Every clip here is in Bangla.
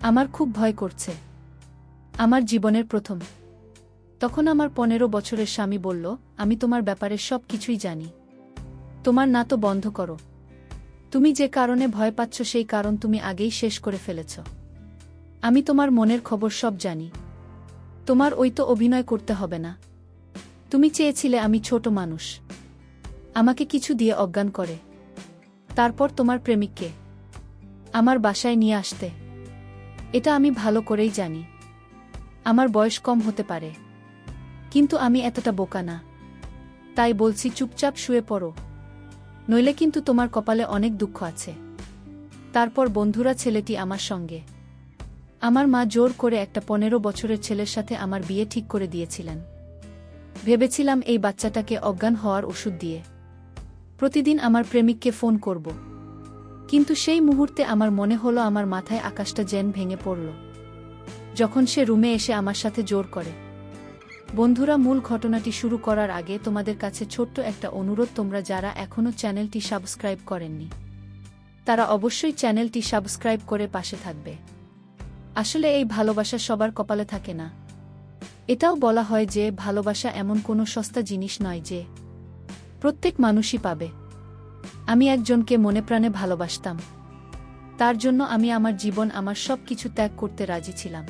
আমার খুব ভয় করছে। আমার জীবনের প্রথম। তখন আমার 15 বছরের স্বামী বলল, আমি তোমার ব্যাপারে সব কিছুই জানি। তোমার না তো বন্ধ করো। তুমি যে কারণে ভয় পাচ্ছ সেই কারণ তুমি আগেই শেষ করে ফেলেছ। আমি তোমার মনের খবর সব জানি। তোমার ওই তো অভিনয় করতে হবে না। তুমি চেয়েছিলে আমি ছোট মানুষ, আমাকে কিছু দিয়ে অজ্ঞান করে তারপর তোমার প্রেমিককে আমার বাসায় নিয়ে আসতে। এটা আমি ভালো করেই জানি। আমার বয়স কম হতে পারে, কিন্তু আমি এতটা বোকা না। তাই বলছি চুপচাপ শুয়ে পড়ো, নইলে কিন্তু তোমার কপালে অনেক দুঃখ আছে। তারপর বন্ধুরা ছেলেটি আমার সঙ্গে। আমার মা জোর করে একটা 15 বছরের ছেলের সাথে আমার বিয়ে ঠিক করে দিয়েছিলেন। ভেবেছিলাম এই বাচ্চাটাকে অজ্ঞান হওয়ার ওষুধ দিয়ে প্রতিদিন আমার প্রেমিককে ফোন করব। কিন্তু সেই মুহূর্তে আমার মনে হলো আমার মাথায় আকাশটা যেন ভেঙে পড়ল যখন সে রুমে এসে আমার সাথে জোর করে। বন্ধুরা, মূল ঘটনাটি শুরু করার আগে তোমাদের কাছে ছোট্ট একটা অনুরোধ, তোমরা যারা এখনও চ্যানেলটি সাবস্ক্রাইব করেননি তারা অবশ্যই চ্যানেলটি সাবস্ক্রাইব করে পাশে থাকবে। আসলে এই ভালোবাসা সবার কপালে থাকে না। এটাও বলা হয় যে ভালোবাসা এমন কোনো সস্তা জিনিস নয় যে প্রত্যেক মানুষই পাবে। আমি একজনকে মনে প্রাণে ভালোবাসতাম। তার জন্য আমি আমার জীবন, আমার সব কিছু ত্যাগ করতে রাজি ছিলাম।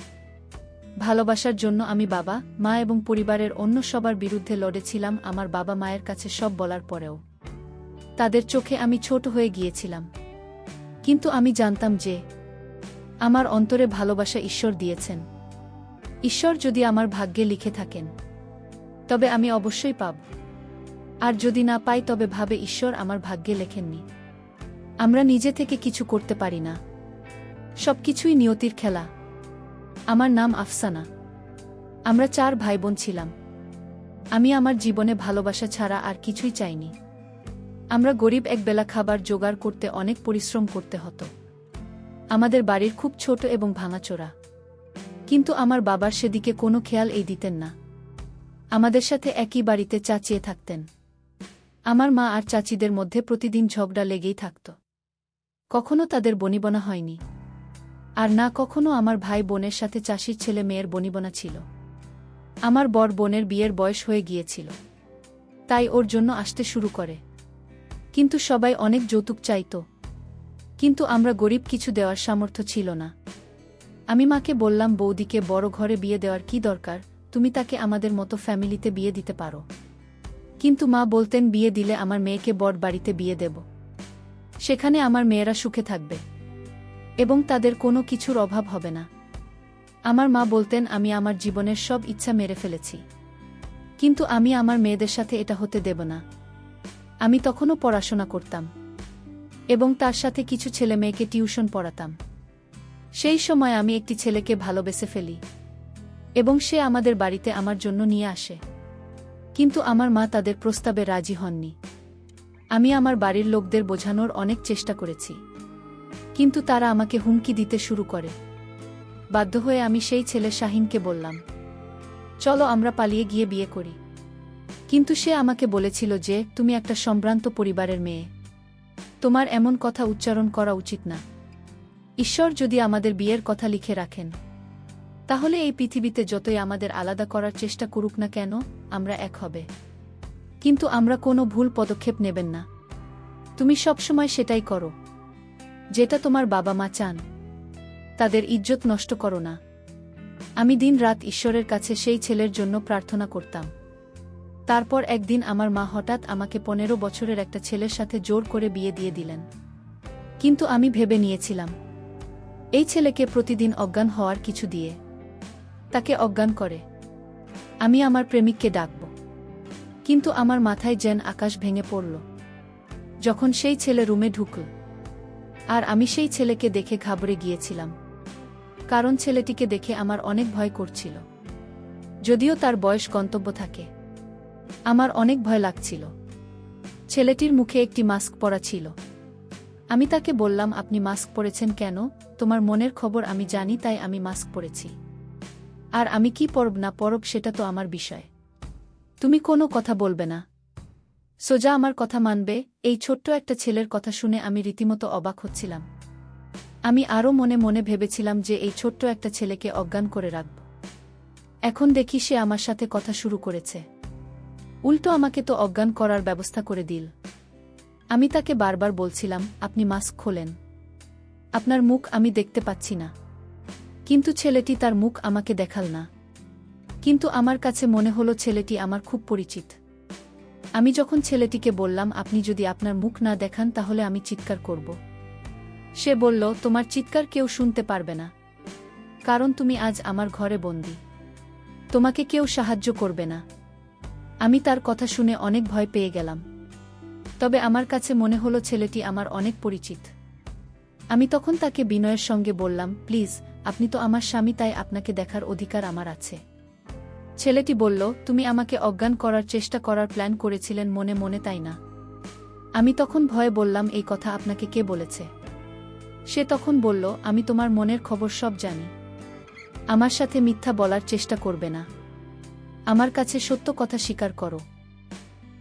ভালোবাসার জন্য আমি বাবা, মা এবং পরিবারের অন্য সবার বিরুদ্ধে লড়েছিলাম। আমার বাবা মায়ের কাছে সব বলার পরেও তাদের চোখে আমি ছোট হয়ে গিয়েছিলাম। কিন্তু আমি জানতাম যে আমার অন্তরে ভালোবাসা ঈশ্বর দিয়েছেন। ঈশ্বর যদি আমার ভাগ্যে লিখে থাকেন তবে আমি অবশ্যই পাব, আর যদি না পাই তবে ভাবে ঈশ্বর আমার ভাগ্যে লেখেননি। আমরা নিজে থেকে কিছু করতে পারি না, সবকিছুই নিয়তির খেলা। আমার নাম আফসানা। আমরা 4 ভাই বোন ছিলাম। আমি আমার জীবনে ভালোবাসা ছাড়া আর কিছুই চাইনি। আমরা গরিব, একবেলা খাবার জোগাড় করতে অনেক পরিশ্রম করতে হতো। আমাদের বাড়ির খুব ছোট এবং ভাঙাচোরা, কিন্তু আমার বাবার সেদিকে কোনো খেয়াল দিতেন না। আমাদের সাথে একই বাড়িতে চাচিয়ে থাকতেন। আমার মা আর চাচিদের মধ্যে প্রতিদিন ঝগড়া লেগেই থাকত। কখনো তাদের বনিবনা হয়নি, আর না কখনো আমার ভাই বোনের সাথে চাষির ছেলে মেয়ের বনিবনা ছিল। আমার বড় বোনের বিয়ের বয়স হয়ে গিয়েছিল, তাই ওর জন্য আসতে শুরু করে। কিন্তু সবাই অনেক যৌতুক চাইত, কিন্তু আমরা গরিব, কিছু দেওয়ার সামর্থ্য ছিল না। আমি মাকে বললাম, বৌদিকে বড় ঘরে বিয়ে দেওয়ার কি দরকার, তুমি তাকে আমাদের মতো ফ্যামিলিতে বিয়ে দিতে পারো। কিন্তু মা বলতেন, বিয়ে দিলে আমার মেয়েকে বড় বাড়িতে বিয়ে দেব, সেখানে আমার মেয়েরা সুখে থাকবে এবং তাদের কোনো কিছুর অভাব হবে না। আমার মা বলতেন, আমি আমার জীবনের সব ইচ্ছা মেরে ফেলেছি, কিন্তু আমি আমার মেয়েদের সাথে এটা হতে দেব না। আমি তখনও পড়াশোনা করতাম এবং তার সাথে কিছু ছেলে মেয়েকে টিউশন পড়াতাম। সেই সময় আমি একটি ছেলেকে ভালোবেসে ফেলি এবং সে আমাদের বাড়িতে আমার জন্য নিয়ে আসে। কিন্তু আমার মা তাদের প্রস্তাবে রাজি হননি। আমি আমার বাড়ির লোকদের বোঝানোর অনেক চেষ্টা করেছি, কিন্তু তারা আমাকে হুমকি দিতে শুরু করে। বাধ্য হয়ে আমি সেই ছেলে শাহিনকে বললাম, চলো আমরা পালিয়ে গিয়ে বিয়ে করি। কিন্তু সে আমাকে বলেছিল যে, তুমি একটা সম্ভ্রান্ত পরিবারের মেয়ে, তোমার এমন কথা উচ্চারণ করা উচিত না। ঈশ্বর যদি আমাদের বিয়ের কথা লিখে রাখেন, তাহলে এই পৃথিবীতে যতই আমাদের আলাদা করার চেষ্টা করুক না কেন, আমরা এক হবে। কিন্তু আমরা কোনো ভুল পদক্ষেপ নেবেন না। তুমি সবসময় সেটাই করো যেটা তোমার বাবা মা চান। তাদের ইজ্জত নষ্ট করো না। আমি দিন রাত ঈশ্বরের কাছে সেই ছেলের জন্য প্রার্থনা করতাম। তারপর একদিন আমার মা হঠাৎ আমাকে 15 বছরের একটা ছেলের সাথে জোর করে বিয়ে দিয়ে দিলেন। কিন্তু আমি ভেবে নিয়েছিলাম, এই ছেলেকে প্রতিদিন অজ্ঞান হওয়ার কিছু দিয়ে তাকে অজ্ঞান করে আমি আমার প্রেমিককে ডাকব। কিন্তু আমার মাথায় যেন আকাশ ভেঙে পড়ল যখন সেই ছেলে রুমে ঢুকল। আর আমি সেই ছেলেকে দেখে ঘাবড়ে গিয়েছিলাম, কারণ ছেলেটিকে দেখে আমার অনেক ভয় করছিল। যদিও তার বয়স গন্তব্য থাকে, আমার অনেক ভয় লাগছিল। ছেলেটির মুখে একটি মাস্ক পরা ছিল। আমি তাকে বললাম, আপনি মাস্ক পরেছেন কেন? তোমার মনের খবর আমি জানি, তাই আমি মাস্ক পরেছি। আর আমি কি পরব না পরব সেটা তো আমার বিষয়। তুমি কোনো কথা বলবে না, সোজা আমার কথা মানবে। এই ছোট্ট একটা ছেলের কথা শুনে আমি রীতিমতো অবাক হচ্ছিলাম। আমি আরও মনে মনে ভেবেছিলাম যে এই ছোট্ট একটা ছেলেকে অজ্ঞান করে রাখব। এখন দেখি সে আমার সাথে কথা শুরু করেছে। উল্টো আমাকে তো অজ্ঞান করার ব্যবস্থা করে দিল। আমি তাকে বারবার বলছিলাম, আপনি মাস্ক খোলেন, আপনার মুখ আমি দেখতে পাচ্ছি না। কিন্তু ছেলেটি তার মুখ আমাকে দেখাল না। কিন্তু আমার কাছে মনে হলো ছেলেটি আমার খুব পরিচিত। আমি যখন ছেলেটিকে বললাম, আপনি যদি আপনার মুখ না দেখান তাহলে আমি চিৎকার করব। সে বলল, তোমার চিৎকার কেউ শুনতে পারবে না, কারণ তুমি আজ আমার ঘরে বন্দী। তোমাকে কেউ সাহায্য করবে না। আমি তার কথা শুনে অনেক ভয় পেয়ে গেলাম। তবে আমার কাছে মনে হলো ছেলেটি আমার অনেক পরিচিত। আমি তখন তাকে বিনয়ের সঙ্গে বললাম, প্লিজ, আপনি তো আমার স্বামী, তাই আপনাকে দেখার অধিকার আমার আছে। ছেলেটি বলল, তুমি আমাকে অজ্ঞান করার চেষ্টা করার প্ল্যান করেছিলেন মনে মনে, তাই না? আমি তখন ভয়ে বললাম, এই কথা আপনাকে কে বলেছে? সে তখন বলল, আমি তোমার মনের খবর সব জানি। আমার সাথে মিথ্যা বলার চেষ্টা করবে না। আমার কাছে সত্য কথা স্বীকার করো।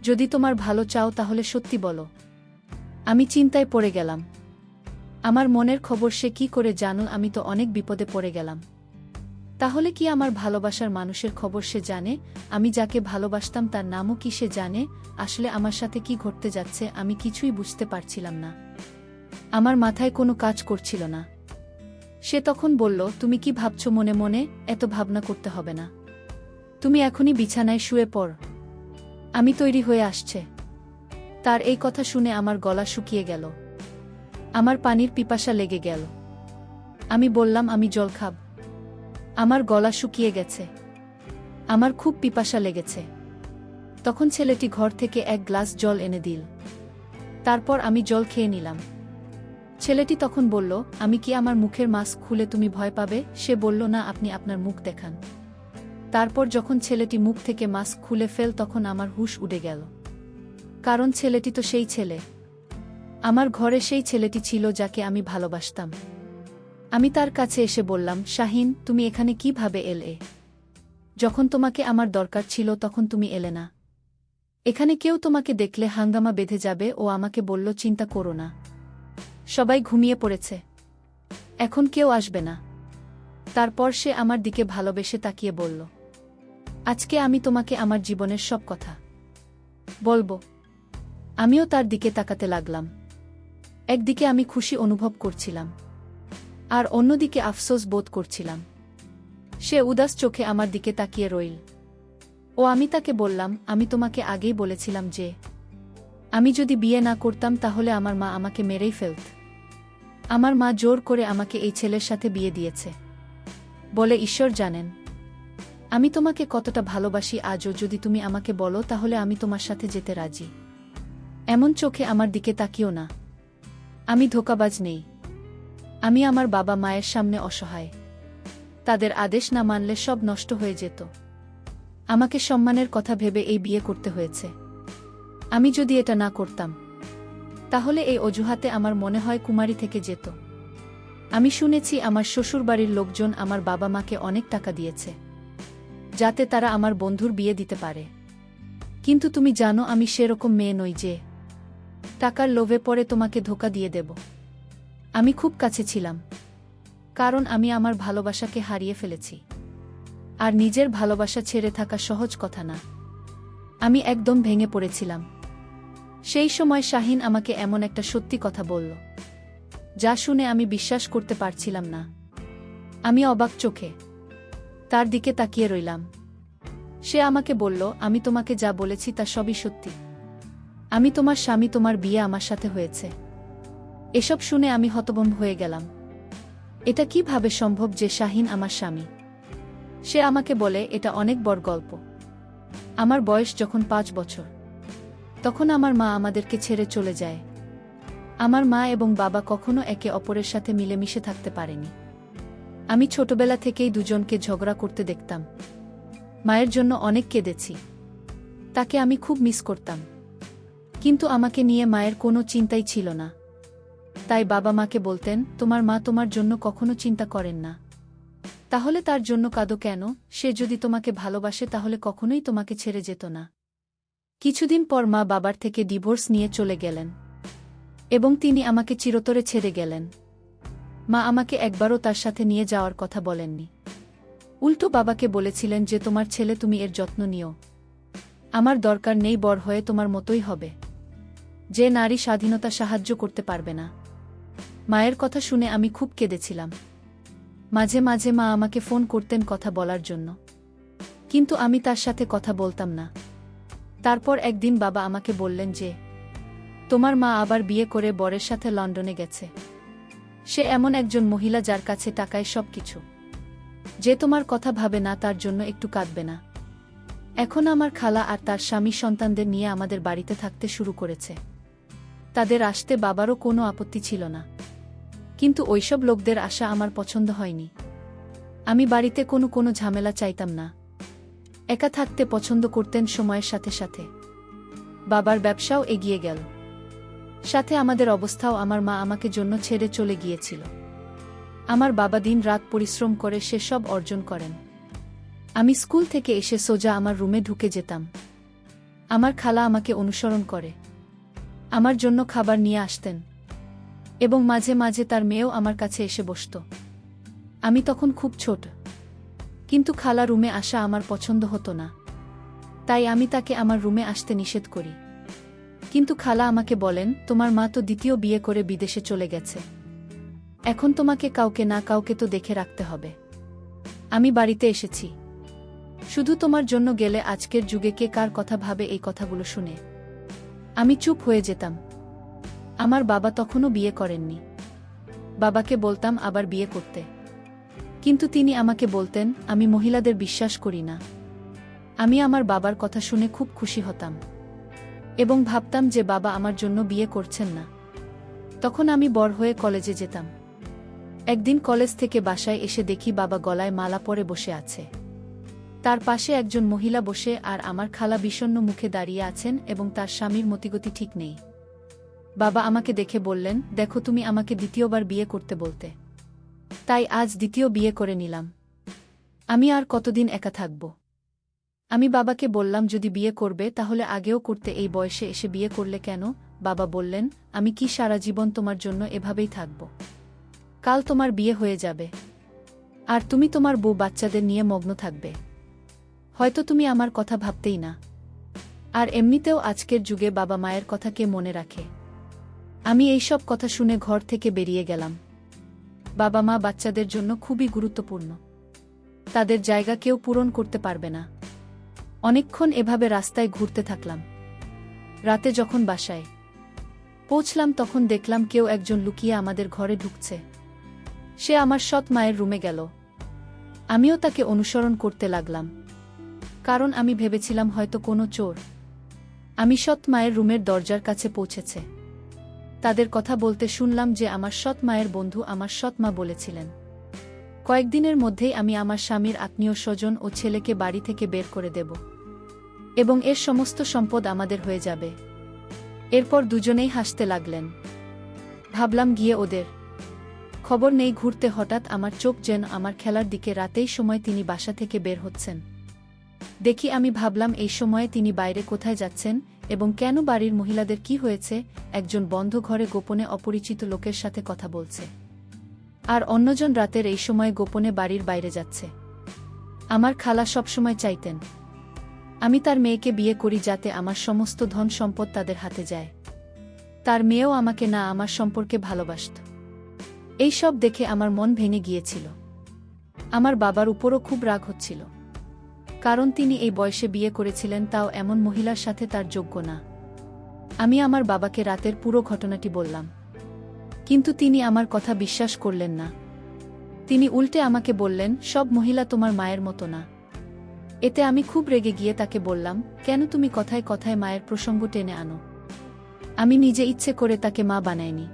যদি তোমার ভালো চাও তাহলে সত্যি বলো। আমি চিন্তায় পড়ে গেলাম। আমার মনের খবর সে কি করে জানল? আমি তো অনেক বিপদে পড়ে গেলাম। তাহলে কি আমার ভালোবাসার মানুষের খবর সে জানে? আমি যাকে ভালোবাসতাম তার নামও কি সে জানে? আসলে আমার সাথে কি ঘটতে যাচ্ছে আমি কিছুই বুঝতে পারছিলাম না। আমার মাথায় কোনো কাজ করছিল না। সে তখন বলল, তুমি কি ভাবছো মনে মনে? এত ভাবনা করতে হবে না। তুমি এখনই বিছানায় শুয়ে পড়, আমি তৈরি হয়ে আসছে। তার এই কথা শুনে আমার গলা শুকিয়ে গেল। আমার পানির পিপাসা লেগে গেল। আমি বললাম, আমি জল খাব। আমার গলা শুকিয়ে গেছে, আমার খুব পিপাসা লেগেছে। তখন ছেলেটি ঘর থেকে এক গ্লাস জল এনে দিল। তারপর আমি জল খেয়ে নিলাম। ছেলেটি তখন বলল, আমি কি আমার মুখের মাস্ক খুলে তুমি ভয় পাবে? সে বলল, না, আপনি আপনার মুখ দেখান। তারপর যখন ছেলেটি মুখ থেকে মাস্ক খুলে ফেল তখন আমার হুঁশ উড়ে গেল। কারণ ছেলেটি তো সেই ছেলে, আমার ঘরে সেই ছেলেটি ছিল যাকে আমি ভালোবাসতাম। আমি তার কাছে এসে বললাম, শাহিন, তুমি এখানে কিভাবে এলে? যখন তোমাকে আমার দরকার ছিল তখন তুমি এলে না। এখানে কেউ তোমাকে দেখলে হাঙ্গামা বেঁধে যাবে। ও আমাকে বলল, চিন্তা করো না, সবাই ঘুমিয়ে পড়েছে, এখন কেউ আসবে না। তারপর সে আমার দিকে ভালোবেসে তাকিয়ে বলল, আজকে আমি তোমাকে আমার জীবনের সব কথা বলবো। আমিও তার দিকে তাকাতে লাগলাম। একদিকে আমি খুশি অনুভব করছিলাম, আর অন্যদিকে আফসোস বোধ করছিলাম। সে উদাস চোখে আমার দিকে তাকিয়ে রইল। আমি তাকে বললাম, আমি তোমাকে আগেই বলেছিলাম যে আমি যদি বিয়ে না করতাম তাহলে আমার মা আমাকে মেরেই ফেলত। আমার মা জোর করে আমাকে এই ছেলের সাথে বিয়ে দিয়েছে বলে ঈশ্বর জানেন আমি তোমাকে কতটা ভালোবাসি। আজও যদি তুমি আমাকে বলো তাহলে আমি তোমার সাথে যেতে রাজি। এমন চোখে আমার দিকে তাকিও না। আমি ধোঁকাবাজ নেই। আমি আমার বাবা মায়ের সামনে অসহায়। তাদের আদেশ না মানলে সব নষ্ট হয়ে যেত। আমাকে সম্মানের কথা ভেবে এই বিয়ে করতে হয়েছে। আমি যদি এটা না করতাম তাহলে এই অজুহাতে আমার মনে হয় কুমারী থেকে যেত। আমি শুনেছি আমার শ্বশুরবাড়ির লোকজন আমার বাবা মাকে অনেক টাকা দিয়েছে যাতে তারা আমার বন্ধুর বিয়ে দিতে পারে। কিন্তু তুমি জানো আমি সেরকম মেয়ে নই যে টাকার লোভে পড়ে তোমাকে ধোঁকা দিয়ে দেব। আমি খুব কাছে ছিলাম, কারণ আমি আমার ভালোবাসাকে হারিয়ে ফেলেছি। আর নিজের ভালোবাসা ছেড়ে থাকা সহজ কথা না। আমি একদম ভেঙে পড়েছিলাম। সেই সময় শাহিন আমাকে এমন একটা সত্যি কথা বলল যা শুনে আমি বিশ্বাস করতে পারছিলাম না। আমি অবাক চোখে তার দিকে তাকিয়ে রইলাম। সে আমাকে বলল, আমি তোমাকে যা বলেছি তা সবই সত্যি। আমি তোমার স্বামী, তোমার বিয়ে আমার সাথে হয়েছে। এসব শুনে আমি হতভম্ব হয়ে গেলাম। এটা কিভাবে সম্ভব যে শাহিন আমার স্বামী? সে আমাকে বলে, এটা অনেক বড় গল্প। আমার বয়স যখন 5 বছর তখন আমার মা আমাদেরকে ছেড়ে চলে যায়। আমার মা এবং বাবা কখনো একে অপরের সাথে মিলেমিশে থাকতে পারেনি। আমি ছোটবেলা থেকেই দুজনকে ঝগড়া করতে দেখতাম। মায়ের জন্য অনেক কেঁদেছি। তাকে আমি খুব মিস করতাম। কিন্তু আমাকে নিয়ে মায়ের কোনো চিন্তাই ছিল না। তাই বাবা মাকে বলতেন, তোমার মা তোমার জন্য কখনো চিন্তা করেন না, তাহলে তার জন্য কাঁদো কেন? সে যদি তোমাকে ভালোবাসে তাহলে কখনোই তোমাকে ছেড়ে যেত না। কিছুদিন পর মা বাবার থেকে ডিভোর্স নিয়ে চলে গেলেন এবং তিনি আমাকে চিরতরে ছেড়ে গেলেন। মা আমাকে একবারও তার সাথে নিয়ে যাওয়ার কথা বলেননি। উল্টো বাবাকে বলেছিলেন যে তোমার ছেলে, তুমি এর যত্ন নিও। আমার দরকার নেই, বড় হয়ে তোমার মতোই হবে, যে নারী স্বাধীনতা সাহায্য করতে পারবে না। মায়ের কথা শুনে আমি খুব কেঁদেছিলাম। মাঝে মাঝে মা আমাকে ফোন করতেন কথা বলার জন্য, কিন্তু আমি তার সাথে কথা বলতাম না। তারপর একদিন বাবা আমাকে বললেন যে তোমার মা আবার বিয়ে করে বরের সাথে লন্ডনে গেছে। সে এমন একজন মহিলা যার কাছে টাকায় সবকিছু, যে তোমার কথা ভাবে না, তার জন্য একটু কাঁদবে না। এখন আমার খালা আর তার স্বামী সন্তানদের নিয়ে আমাদের বাড়িতে থাকতে শুরু করেছে। তাদের আসতে বাবারও কোনো আপত্তি ছিল না, কিন্তু ওইসব লোকদের আসা আমার পছন্দ হয়নি। আমি বাড়িতে কোনো ঝামেলা চাইতাম না। একা থাকতে পছন্দ করতেন। সময়ের সাথে সাথে বাবার ব্যবসাও এগিয়ে গেল, সাথে আমাদের অবস্থাও। আমার মা আমাকে জন্য ছেড়ে চলে গিয়েছিল। আমার বাবা দিন রাত পরিশ্রম করে সেসব অর্জন করেন। আমি স্কুল থেকে এসে সোজা আমার রুমে ঢুকে যেতাম। আমার খালা আমাকে অনুসরণ করে আমার জন্য খাবার নিয়ে আসতেন, এবং মাঝে মাঝে তার মেয়েও আমার কাছে এসে বসত। আমি তখন খুব ছোট, কিন্তু খালা রুমে আসা আমার পছন্দ হতো না, তাই আমি তাকে আমার রুমে আসতে নিষেধ করি। কিন্তু খালা আমাকে বলেন, তোমার মা তো দ্বিতীয় বিয়ে করে বিদেশে চলে গেছে, এখন তোমাকে কাউকে না কাউকে তো দেখে রাখতে হবে। আমি বাড়িতে এসেছি শুধু তোমার জন্য, গেলে আজকের যুগে কে কার কথা ভাবে। এই কথাগুলো শুনে আমি চুপ হয়ে যেতাম। আমার বাবা তখনও বিয়ে করেননি। বাবাকে বলতাম আবার বিয়ে করতে, কিন্তু তিনি আমাকে বলতেন আমি মহিলাদের বিশ্বাস করি না। আমি আমার বাবার কথা শুনে খুব খুশি হতাম এবং ভাবতাম যে বাবা আমার জন্য বিয়ে করছেন না। তখন আমি বড় হয়ে কলেজে যেতাম। একদিন কলেজ থেকে বাসায় এসে দেখি বাবা গলায় মালা পরে বসে আছে। তার পাশে একজন মহিলা বসে, আর আমার খালা বিষণ্ণ মুখে দাঁড়িয়ে আছেন এবং তার স্বামীর মতিগতি ঠিক নেই। বাবা আমাকে দেখে বললেন, দেখো, তুমি আমাকে দ্বিতীয়বার বিয়ে করতে বলতে, তাই আজ দ্বিতীয় বিয়ে করে নিলাম। আমি আর কতদিন একা থাকব? আমি বাবাকে বললাম, যদি বিয়ে করবে তাহলে আগেও করতে, এই বয়সে এসে বিয়ে করলে কেন? বাবা বললেন, আমি কি সারা জীবন তোমার জন্য এভাবেই থাকব? কাল তোমার বিয়ে হয়ে যাবে, আর তুমি তোমার বউ বাচ্চাদের নিয়ে মগ্ন থাকবে। হয়তো তুমি আমার কথা ভাবতেই না। আর এমনিতেও আজকের যুগে বাবা মায়ের কথা কে মনে রাখে? আমি এইসব কথা শুনে ঘর থেকে বেরিয়ে গেলাম। বাবা মা বাচ্চাদের জন্য খুবই গুরুত্বপূর্ণ, তাদের জায়গা কেউ পূরণ করতে পারবে না। অনেকক্ষণ এভাবে রাস্তায় ঘুরতে থাকলাম। রাতে যখন বাসায় পৌঁছলাম তখন দেখলাম কেউ একজন লুকিয়ে আমাদের ঘরে ঢুকছে। সে আমার সৎ মায়ের রুমে গেল। আমিও তাকে অনুসরণ করতে লাগলাম, কারণ আমি ভেবেছিলাম হয়তো কোনো চোর। আমি সৎ মায়ের রুমের দরজার কাছে পৌঁছেছে। তাদের কথা বলতে শুনলাম যে আমার সৎ মায়ের বন্ধু আমার সৎ মা বলেছিলেন কয়েকদিনের মধ্যেই আমি আমার স্বামীর আত্মীয় স্বজন ও ছেলেকে বাড়ি থেকে বের করে দেব, এবং এর সমস্ত সম্পদ আমাদের হয়ে যাবে। এরপর দুজনেই হাসতে লাগলেন। ভাবলাম গিয়ে ওদের খবর নেই। ঘুরতে হঠাৎ আমার চোখ যেন আমার খেলার দিকে। রাতেই সময় তিনি বাসা থেকে বের হচ্ছেন দেখি। আমি ভাবলাম এই সময়ে তিনি বাইরে কোথায় যাচ্ছেন এবং কেন? বাড়ির মহিলাদের কি হয়েছে? একজন বন্ধ ঘরে গোপনে অপরিচিত লোকের সাথে কথা বলছে, আর অন্যজন রাতের এই সময়ে গোপনে বাড়ির বাইরে যাচ্ছে। আমার খালা সবসময় চাইতেন আমি তার মেয়েকে বিয়ে করি, যাতে আমার সমস্ত ধন সম্পদ তাদের হাতে যায়। তার মেয়েও আমাকে না আমার সম্পর্কে ভালোবাসত। এই সব দেখে আমার মন ভেঙে গিয়েছিল। আমার বাবার উপরও খুব রাগ হচ্ছিল, কারণ তিনি এই বয়সে বিয়ে করেছিলেন, তাও এমন মহিলার সাথে তার যোগ্য না। আমি আমার বাবাকে রাতের পুরো ঘটনাটি বললাম, কিন্তু তিনি আমার কথা বিশ্বাস করলেন না। তিনি উল্টে আমাকে বললেন, সব মহিলা তোমার মায়ের মতো না। এতে আমি খুব রেগে গিয়ে তাকে বললাম, কেন তুমি কথায় কথায় মায়ের প্রসঙ্গ টেনে আনো? আমি নিজে ইচ্ছে করে তাকে মা বানাইনি।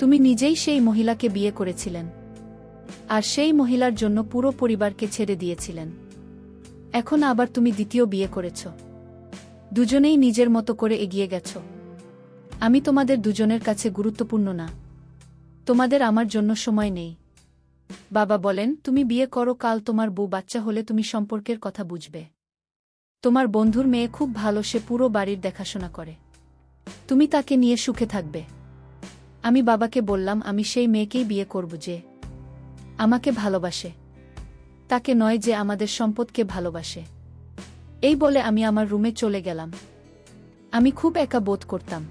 তুমি নিজেই সেই মহিলাকে বিয়ে করেছিলেন, আর সেই মহিলার জন্য পুরো পরিবারকে ছেড়ে দিয়েছিলেন। এখন আবার তুমি দ্বিতীয় বিয়ে করেছ। দুজনেই নিজের মতো করে এগিয়ে গেছ। আমি তোমাদের দুজনের কাছে গুরুত্বপূর্ণ না। তোমাদের আমার জন্য সময় নেই। বাবা বলেন, তুমি বিয়ে করো, কাল তোমার বউ বাচ্চা হলে তুমি সম্পর্কের কথা বুঝবে। তোমার বন্ধুর মেয়ে খুব ভালো, সে পুরো বাড়ির দেখাশোনা করে। তুমি তাকে নিয়ে সুখে থাকবে। আমি বাবাকে বললাম আমি সেই মেয়েকেই বিয়ে করব যে আমাকে ভালোবাসে, তাকে নয় যে আমাদের সম্পদকে ভালোবাসে। এই বলে আমি আমার রুমে চলে গেলাম। আমি খুব একা বোধ করতাম।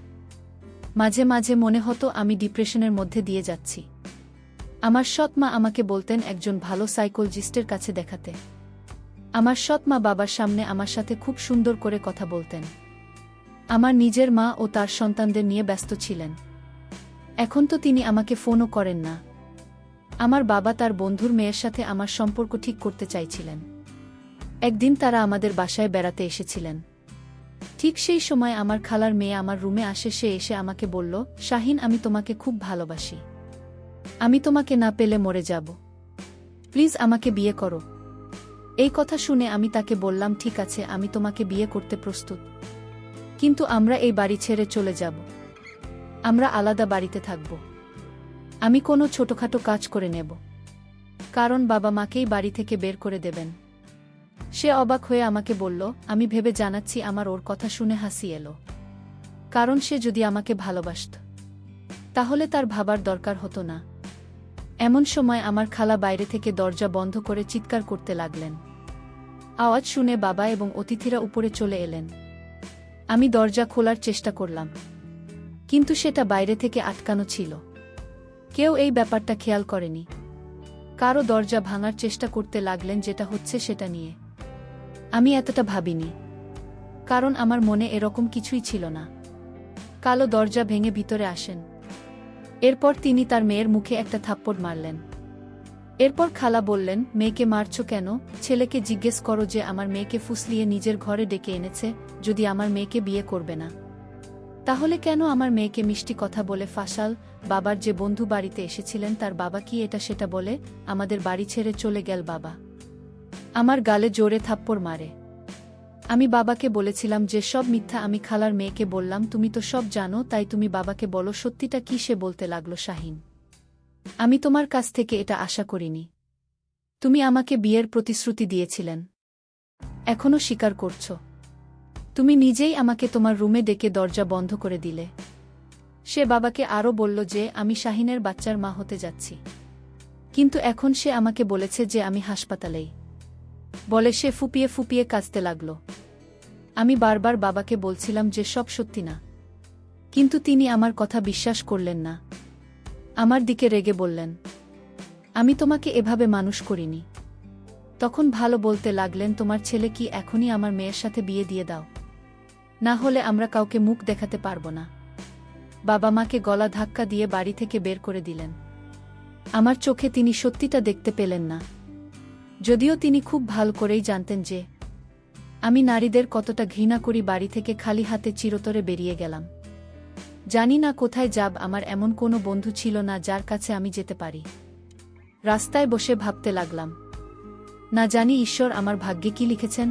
মাঝে মাঝে মনে হতো আমি ডিপ্রেশনের মধ্যে দিয়ে যাচ্ছি। আমার সৎ মা আমাকে বলতেন একজন ভালো সাইকোলজিস্টের কাছে দেখাতে। আমার সৎ মা বাবার সামনে আমার সাথে খুব সুন্দর করে কথা বলতেন। আমার নিজের মা ও তার সন্তানদের নিয়ে ব্যস্ত ছিলেন। এখন তো তিনি আমাকে ফোনও করেন না। আমার বাবা তার বন্ধুর মেয়ের সাথে আমার সম্পর্ক ঠিক করতে চাইছিলেন। একদিন তারা আমাদের বাসায় বেড়াতে এসেছিলেন। ঠিক সেই সময় আমার খালার মেয়ে আমার রুমে আসে। সে এসে আমাকে বলল, শাহিন, আমি তোমাকে খুব ভালোবাসি। আমি তোমাকে না পেলে মরে যাব। প্লিজ আমাকে বিয়ে করো। এই কথা শুনে আমি তাকে বললাম, ঠিক আছে, আমি তোমাকে বিয়ে করতে প্রস্তুত, কিন্তু আমরা এই বাড়ি ছেড়ে চলে যাব। আমরা আলাদা বাড়িতে থাকব। আমি কোনো ছোটখাটো কাজ করে নেব, কারণ বাবা মাকেই বাড়ি থেকে বের করে দেবেন। সে অবাক হয়ে আমাকে বলল, আমি ভেবে জানাচ্ছি। আমার ওর কথা শুনে হাসি এলো, কারণ সে যদি আমাকে ভালোবাসত তাহলে তার ভাবার দরকার হতো না। এমন সময় আমার খালা বাইরে থেকে দরজা বন্ধ করে চিৎকার করতে লাগলেন। আওয়াজ শুনে বাবা এবং অতিথিরা উপরে চলে এলেন। আমি দরজা খোলার চেষ্টা করলাম, কিন্তু সেটা বাইরে থেকে আটকানো ছিল। কেউ এই ব্যাপারটা খেয়াল করেনি। কারো দরজা ভাঙার চেষ্টা করতে লাগলেন, যেটা হচ্ছে সেটা নিয়ে আমি এতটা ভাবিনি, কারণ আমার মনে এরকম কিছুই ছিল না। কালো দরজা ভেঙে ভিতরে আসেন। এরপর তিনি তার মেয়ের মুখে একটা থাপ্পড় মারলেন। এরপর খালা বললেন, মেয়েকে মারছো কেন? ছেলেকে জিজ্ঞেস করো যে আমার মেয়েকে ফুসলিয়ে নিজের ঘরে ডেকে এনেছে। যদি আমার মেয়েকে বিয়ে করবে না, তাহলে কেন আমার মেয়েকে মিষ্টি কথা বলে ফাঁসাল? বাবার যে বন্ধু বাড়িতে এসেছিলেন তার বাবা কি এটা সেটা বলে আমাদের বাড়ি ছেড়ে চলে গেল? বাবা আমার গালে জোরে থাপ্পড় মারে। আমি বাবাকে বলেছিলাম যে সব মিথ্যা। আমি খালার মেয়েকে বললাম, তুমি তো সব জানো, তাই তুমি বাবাকে বলো সত্যিটা কি। সে বলতে লাগলো, শাহিন, আমি তোমার কাছ থেকে এটা আশা করিনি। তুমি আমাকে বিয়ের প্রতিশ্রুতি দিয়েছিলেন, এখনো স্বীকার করছো। তুমি নিজেই আমাকে তোমার রুমে ডেকে দরজা বন্ধ করে দিলে। সে বাবাকে আরও বলল যে আমি শাহিনের বাচ্চার মা হতে যাচ্ছি, কিন্তু এখন সে আমাকে বলেছে যে আমি হাসপাতালেই। বলে সে ফুপিয়ে ফুপিয়ে কাঁদতে লাগল। আমি বারবার বাবাকে বলছিলাম যে সব সত্যি না, কিন্তু তিনি আমার কথা বিশ্বাস করলেন না। আমার দিকে রেগে বললেন, আমি তোমাকে এভাবে মানুষ করিনি। তখন ভালো বলতে লাগলেন, তোমার ছেলে কি এখনই আমার মেয়ের সাথে বিয়ে দিয়ে দাও, না হলে আমরা কাউকে মুখ দেখাতে পারব না। বাবা মাকে গলা ধাক্কা দিয়ে বাড়ি থেকে বের করে দিলেন। আমার চোখে তিনি সত্যিটা দেখতে পেলেন না, যদিও তিনি খুব ভালো করেই জানতেন যে আমি নারীদের কতটা ঘৃণা করি। বাড়ি থেকে খালি হাতে চিরতরে বেরিয়ে গেলাম। জানি না কোথায় যাব। আমার এমন কোনো বন্ধু ছিল না যার কাছে আমি যেতে পারি। রাস্তায় বসে ভাবতে লাগলাম, না জানি ঈশ্বর আমার ভাগ্যে কি লিখেছেন।